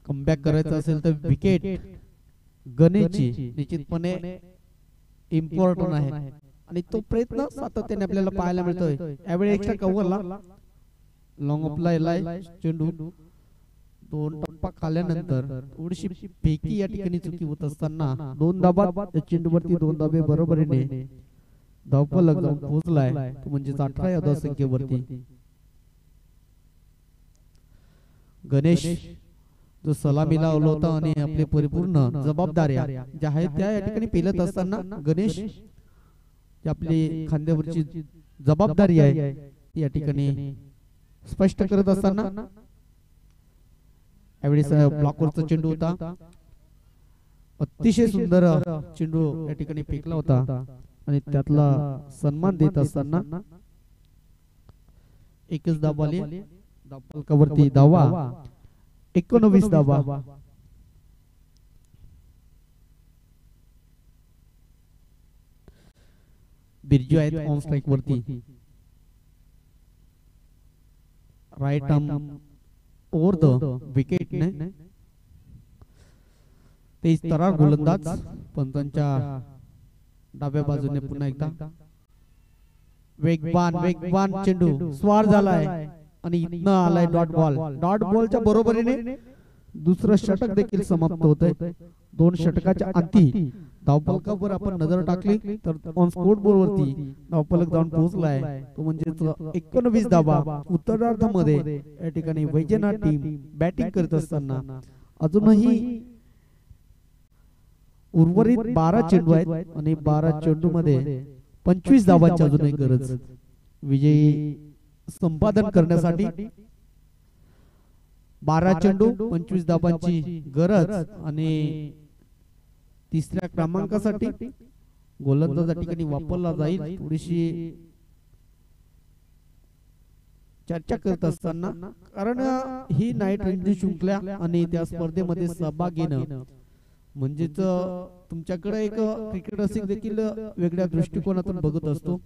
कमबॅक करायचं असेल तर विकेट गणेशची निश्चितपणे इम्पॉर्टंट आहे आणि तो प्रयत्न सातत्याने आपल्याला पाहायला मिळतोय. यावेळी एक्स्ट्रा कव्हरला लॉंग ऑफला येलाय चेंडू. दोन टप्पा खाल्यानंतर थोडीशी फेकी या ठिकाणी चुकी होत असताना दोन धाबात चेंडूवरती दोन धाबे बरोबरीने धावफलक जाऊन पोहोचलाय. तो म्हणजे 18 या धावसंख्येवरती. गणेश जो सलामी लावला होता आणि आपले परिपूर्ण जबाबदाऱ्या ज्या आहेत त्या या ठिकाणी पेलत असताना गणेश आपली खांद्यावरची जबाबदारी आहे या ठिकाणी स्पष्ट करत असताना यावेळी ब्लॉकवरचा चेंडू होता. अतिशय सुंदर चेंडू या ठिकाणी फेकला होता आणि त्यातला सन्मान देत असताना एकच धाव आली. धावफलकावरती धावा 19 धावा. बिरजू आहेत ऑन स्ट्राइक वरती. Right arm over the wicket ने तेज तरार गोलंदाज पंतांच्या डाव्या बाजूने पुन्हा एकदा वेगवान चेंडू स्वार झालाय आणि इथनं आलाय डॉट बॉल. डॉट बॉलच्या बरोबरीने दुसरं षटक देखील समाप्त होतंय. दोन षटकाच्या अंती धावफलकावर आपण नजर टाकली तर ऑन स्कोर बोर्ड वरती धावफलक जाऊन पोहोचलाय. तो म्हणजे 19 धावा. उत्तरार्धामध्ये या ठिकाणी वैजनाथ टीम बॅटिंग करत असताना अजूनही उर्वरित 12 चेंडू आहेत आणि 12 चेंडू मध्ये 25 धावांची अजूनही गरज. विजयी संपादन करण्यासाठी 12 चेंडू 25 धावांची गरज आणि तिसऱ्या क्रमांकासाठी गोलंदाज या ठिकाणी वापरला जाईल. थोडीशी चर्चा करत असताना कारण ही नाईट रणजी शृंखला आणि त्या स्पर्धेमध्ये सहभाग घेणं म्हणजेच तुमच्याकडे एक क्रिकेट रसिक देखील वेगळ्या दृष्टिकोनातून बघत असतो.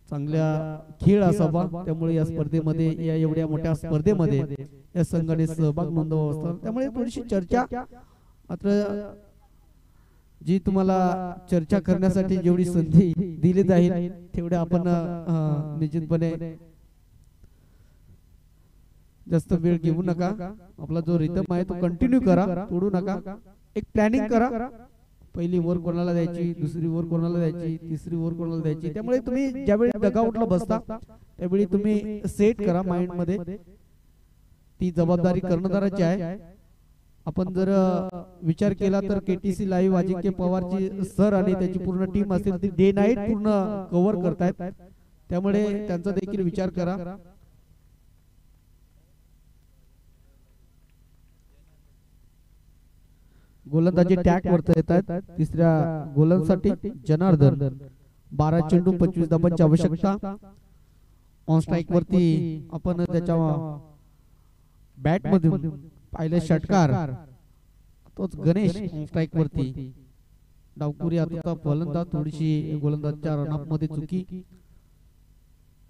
चांगल्या खेळ असावा त्यामुळे या स्पर्धेमध्ये या एवढ्या मोठ्या स्पर्धेमध्ये या संघाने सहभाग नोंदवावा असतो. त्यामुळे थोडीशी चर्चा मात्र जी तुम्हाला चर्चा करण्यासाठी जेवढी संधी दिली जाईल तेवढे आपण निश्चितपणे जास्त वेळ घेऊ नका. आपला जो रिदम आहे तो कंटिन्यू करा, तोडू नका. एक प्लॅनिंग करा. पहिली ओव्हर कोणाला द्यायची, दुसरी ओव्हर कोणाला द्यायची, तिसरी ओव्हर कोणाला द्यायची. त्यामुळे तुम्ही ज्यावेळी डगआउटला बसता त्यावेळी तुम्ही सेट करा माइंड मध्ये. ती जबाबदारी कर्णधाराची आहे. आपण जर विचार केला तर केटीसी लाईव्ह अजिंक्य पवारची सर आणि त्याची पूर्ण टीम असेल ती डे नाईट पूर्ण कव्हर करतायत. त्यामुळे त्यांचा देखील विचार करा. गोलंदाजी टॅग वरती येतात. तिसऱ्या गोलंदाजासाठी जनार्दन. 12 चेंडू 25 धावांची आवश्यकता. ऑन स्ट्राइक वरती आपण त्याच्या बॅट मधून पाहिले षटकार तोच गणेश. ऑन स्ट्राइक वरती डावकुरी आता फलंदाज. थोडीशी गोलंदाजच्या रनअप मध्ये चुकी.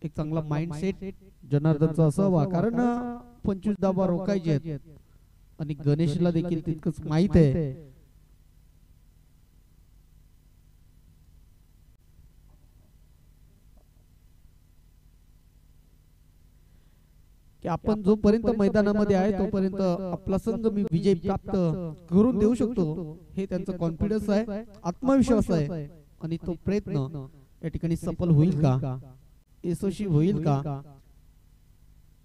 एक चांगला माइंडसेट जनार्दनचा असावा कारण 25 धावा रोखायचे आहेत आणि गणेशला देखील तितकंच माहित आहे की आपण जोपर्यंत मैदानामध्ये आहे तोपर्यंत आपला संघ मी विजय प्राप्त करून देऊ शकतो. हे त्यांचं कॉन्फिडन्स आहे, आत्मविश्वास आहे आणि तो प्रयत्न या ठिकाणी सफल होईल का, यशस्वी होईल का.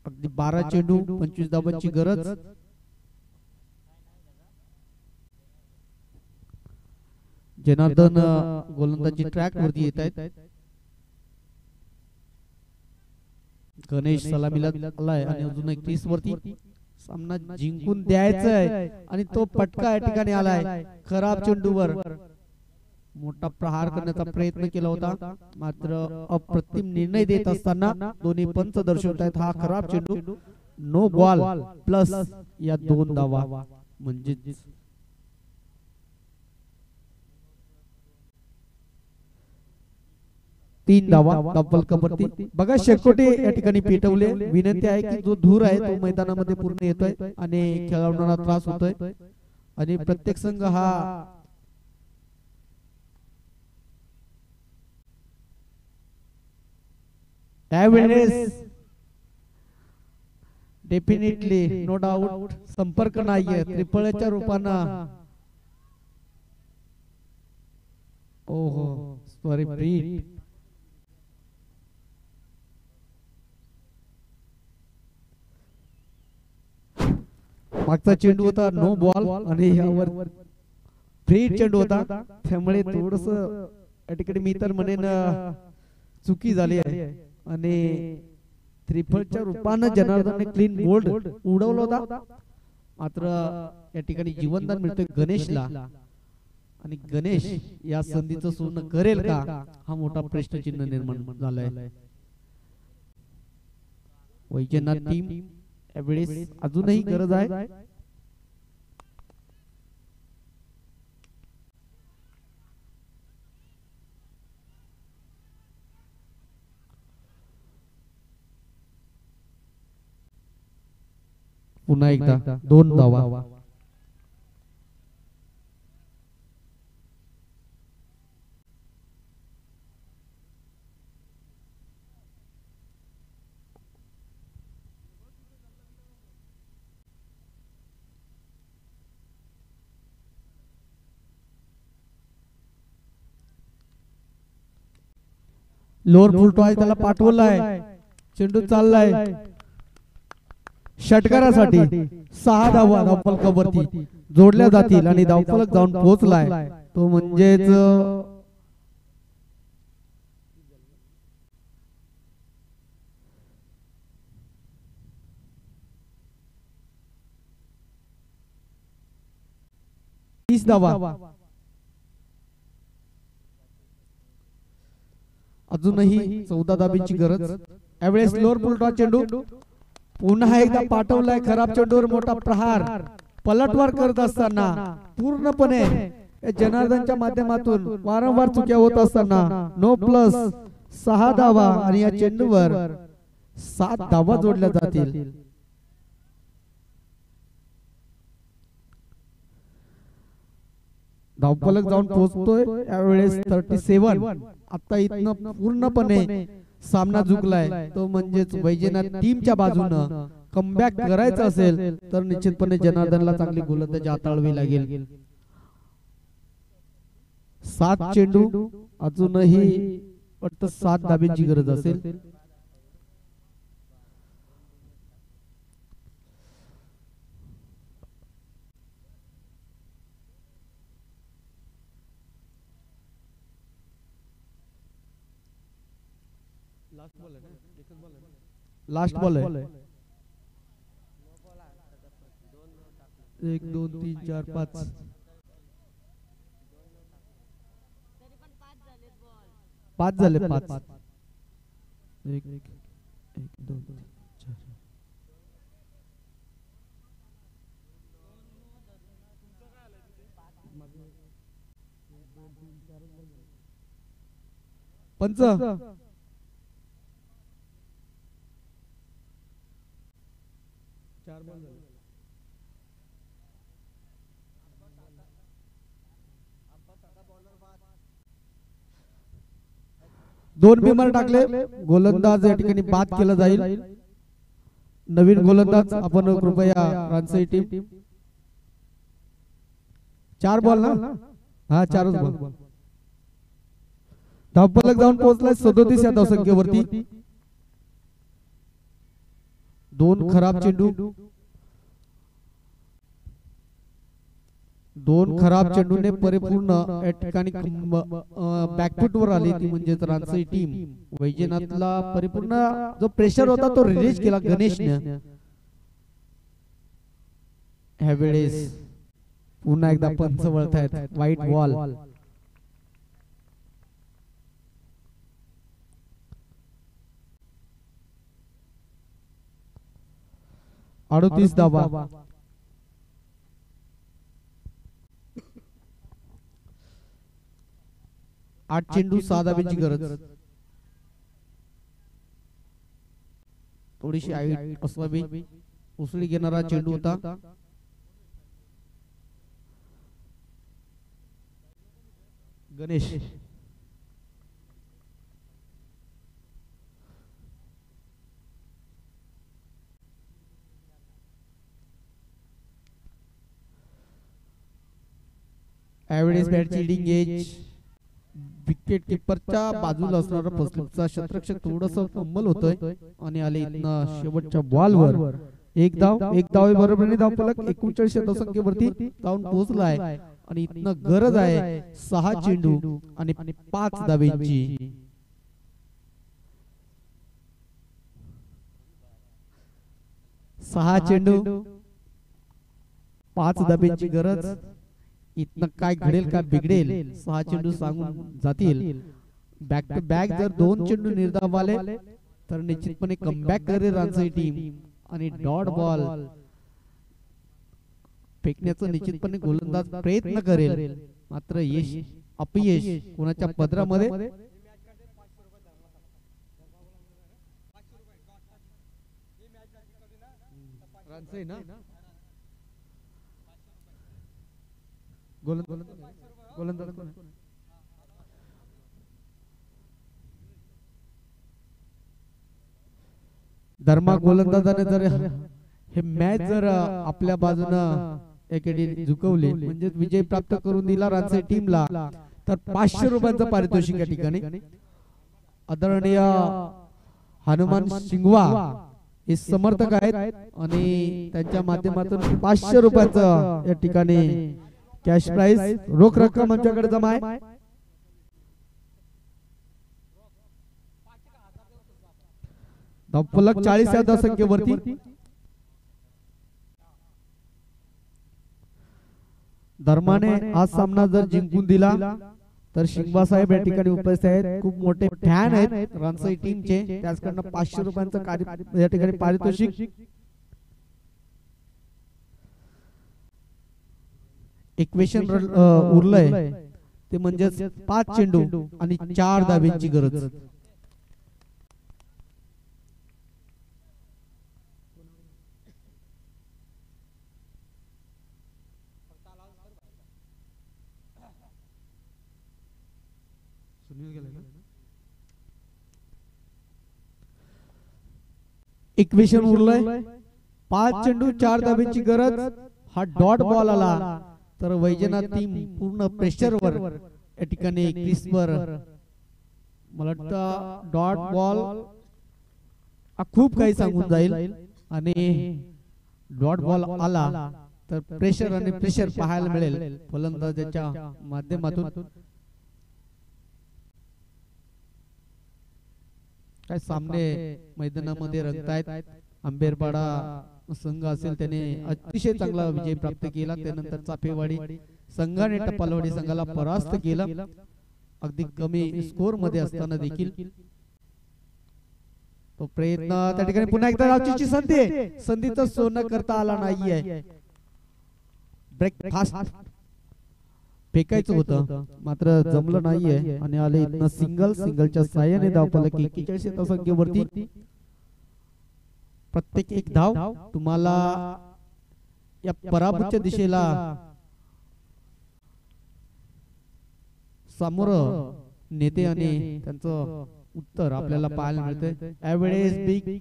अगदी 12 चेंडू 25 धावांची गरज. जनार्दन गोलंदाजी ट्रॅक वरती येत आहेत. गणेश सलामीला आलाय आणि अजून एक 30 वरती सामना जिंकून द्यायचा आहे आणि तो पटका या ठिकाणी आलाय खराब चेंडूवर मोठा प्रहार करण्याचा प्रयत्न केला होता मात्र अप्रतिम निर्णय देत असताना दोन्ही पंच दर्शवत आहेत हा खराब चेंडू नो बॉल प्लस या 2 धावा म्हणजे 3 धावा डबल कबड्डी बघा शेकोटे या ठिकाणी पेटवले विनंती आहे की जो धूर आहे तो मैदानामध्ये पूर्ण येतोय आणि खेळाडूंना त्रास होतोय आणि प्रत्येक संघ हा त्यावेळेस डेफिनेटली नो डाऊट संपर्क नाहीये त्रिफळच्या रूपानं ओहो सॉरी ब्रीट मागचा चेंडू होता नो बॉल आणि यावर फ्री चेंडू होता त्यामुळे थोडस या ठिकाणी मी तर म्हणेन चुकी झाली आहे आणि त्रिफळच्या रूपानं जनार्दनने क्लीन बोल्ड उडवला होता मात्र या ठिकाणी जीवनदान मिळतोय गणेशला आणि गणेश या संधीचं सोनं करेल का हा मोठा प्रश्नचिन्ह निर्माण झालाय वैजनाथ टीम यावेळेस अजूनही गरज आहे पुन्हा एकदा 2 धावा लोअर फुल टॉय त्याला पाठवलाय चेंडू चाललाय षटकारासाठी 6 धावा धावफलकावरती जोडल्या जातील आणि धावफलक जाऊन पोहोचलाय तो म्हणजेच तीस धावा अजूनही 14 धाब्यांची गरज यावेळेस लोअर फुल टॉस चेंडू पुन्हा एकदा पाठवलाय खराब चेंडूवर मोठा प्रहार पलटवार करत असताना पूर्णपणे जनार्दनच्या माध्यमातून वारंवार चुक्या होत असताना नो प्लस 6 धावा आणि या चेंडूवर 7 धावा जोडल्या जातील धावफलक जाऊन पोहोचतोय यावेळेस 37 आता इथनं पूर्णपणे सामना झुकलाय तो म्हणजेच वैजनाथ टीमच्या बाजूनं कमबॅक करायचं असेल तर निश्चितपणे जनार्दनला चांगली गोलंदाजी हाताळावी लागेल 7 चेंडू अजूनही वाटतं 7 धाब्यांची गरज असेल लास्ट बॉल आहे 1 2 3 4 5 5 झाले 5 1 2 4 पंच 4 बॉल झाले 2 बिमार टाकले गोलंदाज या ठिकाणी बाद केला जाईल नवीन गोलंदाज आपण कृपया रानसई टीम 4 बॉल ना हा 4च बॉल धावफलक जाऊन पोहोचलाय 37 या धावसंख्येवरती 2 खराब चेंडू दोन खराब चेंडूने परिपूर्ण या ठिकाणी बॅकफुट वर आली ती म्हणजे रानसई टीम. वैजनाथला परिपूर्ण जो प्रेशर होता तो रिलीज केला गणेशने. ह्यावेळेस पुन्हा एकदा पंच वळतायत. White ball. 38 धावा. 8 चेंडू 6 धाब्यांची गरज. थोडीशी हाईट असावी. उसळी घेणारा चेंडू होता. गणेश ॲव्हरेज बॅटची लीडिंग एज. विकेट किपरच्या बाजूला असणारा फसलीचा क्षेत्ररक्षक थोडस फंबल होतोय आणि आले इथनं शेवटच्या बॉलवर एक धाव बरोबरीने धाव फलक 39 धावसंख्येवरती जाऊन पोहोचलाय आणि इथनं गरज आहे 6 चेंडू आणि 5 धाब्यांची. 6 चेंडू 5 धाब्यांची गरज. इथनं काय घडेल का बिघडेल. 6 चेंडू सांगून जातील. बॅक टू बॅक जर 2 चेंडू निर्धाव आले तर निश्चितपणे कमबॅक करेल रानसई टीम आणि डॉट बॉल फेकण्याचा निश्चितपणे गोलंदाज प्रयत्न करेल. मात्र यश अपयश कोणाच्या पदरामध्ये. रानसई ना गोलंदाज धर्मा गोलंदाजाने जर हे मॅच जर आपल्या बाजूनं एकेडी झुकवली म्हणजे विजय प्राप्त करून दिला रानसई टीमला तर 500 रुपयांचं पारितोषिक या ठिकाणी. आदरणीय हनुमान शिंगवा हे समर्थक आहेत आणि त्यांच्या माध्यमातून 500 रुपयाचं या ठिकाणी कॅश प्राइज रोख रक्कम आमच्याकडे जमा आहे. धावफलक 40 या धावसंख्येवरती. धर्माने आज सामना जर जिंकून दिला तर शिंगवा साहेब या ठिकाणी उपस्थित आहेत. खूप मोठे फॅन आहेत रानसई टीमचे. त्याचकडनं 500 रुपयांचं या ठिकाणी पारितोषिक. इक्वेशन उरलंय ते म्हणजे 5 चेंडू आणि 4 धाब्यांची गरज. इक्वेशन उरलंय 5 चेंडू 4 धाब्यांची गरज. हा डॉट बॉल आला तर वैजनाथ टीम पूर्ण प्रेशरवर या ठिकाणी क्रिसवर. मला वाटतं डॉट बॉल खूप काही सांगून जाईल आणि डॉट बॉल आला तर प्रेशर आणि प्रेशर पाहायला मिळेल फलंदाजाच्या माध्यमातून. काय सामने मैदानामध्ये रंगतायत. आंबेरपाडा संघ असेल त्याने अतिशय चांगला विजय प्राप्त केला. त्यानंतर चापेवाडी संघाने टपालवाडी संघाला परास्त केलं अगदी कमी स्कोर मध्ये असताना देखील. तो प्रयत्न त्या ठिकाणी पुन्हा एकदा रावचीची संधीचं सोनं करता आला नाहीये. ब्रेक फास्ट फेकायचं होतं मात्र जमलं नाहीये आणि आले इथनं सिंगलच्या साह्याने धावफलक 41 धावसंख्येवरती. प्रत्येक एक धाव तुम्हाला या पराभूतच्या दिशेला समोर नेते आणि त्यांचं उत्तर आपल्याला पाहायला मिळते. यावेळेस बिग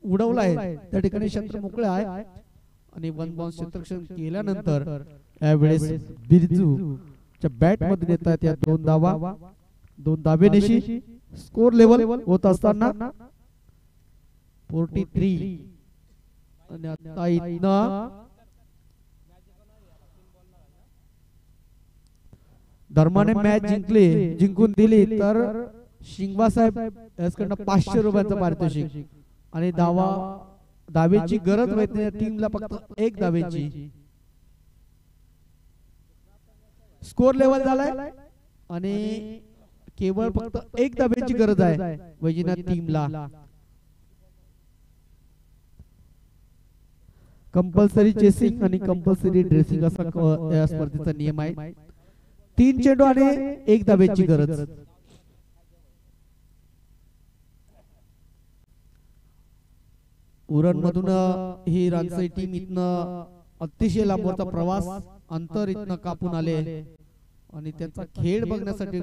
उडवला आहे त्या ठिकाणी क्षेत्र मोकळे आहे आणि वन बाउंस क्षेत्ररक्षण केल्यानंतर यावेळेस बिरजूच्या बॅट मध्ये येत आहेत या 2 धावा. 2 धाबेनिशी स्कोर लेवल होत असताना 43 आणि आता इथनं धर्माने मॅच जिंकून दिली तर शिंगवा साहेब याकडनं 500 रुपयाचं पारितोषिक आणि दावेची गरज माहित नाही टीमला फक्त एक दावेची स्कोर लेवल झालाय आणि केवळ फक्त एक दावेची गरज आहे वैजनाथ टीमला कंपल्सरी चेसिंग आणि कंपल्सरी ड्रेसिंग असा या स्पर्धेचा नियम आहे 3 चेंडू आणि 1 दावेची गरज उरण मधून ही रानसई टीम इथनं अतिशय लांबचा प्रवास अंतर इथनं कापून आले आणि त्यांचा खेळ बघण्यासाठी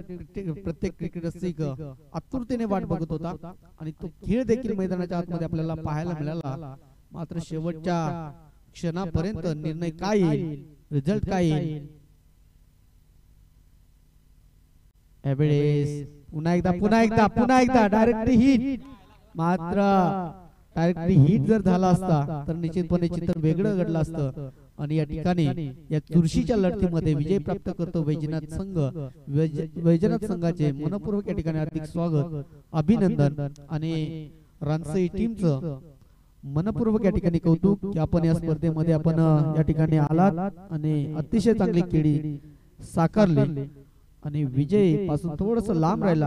प्रत्येक क्रिकेट रसिक आतुरतेने वाट बघत होता आणि तो खेळ देखील मैदानाच्या आतमध्ये आपल्याला पाहायला मिळाला मात्र शेवटच्या क्षणापर्यंत निर्णय काय येईल रिझल्ट काय येईल यावेळेस पुन्हा एकदा डायरेक्ट हिट मात्र डायरेक्टली हिट जर झाला असता तर निश्चितपणे चित्र वेगळं घडलं असतं आणि या ठिकाणी या चुरशीच्या लढतीमध्ये विजय प्राप्त करतो वैजनाथ संघ वैजनाथ संघाचे मनपूर्वक या ठिकाणी हार्दिक स्वागत अभिनंदन आणि रानसई टीमचं मनपूर्वक या ठिकाणी कौतुक की आपण या स्पर्धेमध्ये आपण या ठिकाणी आलात आणि अतिशय चांगली खेळी साकारली आणि विजय पासून थोडस लांब राहिला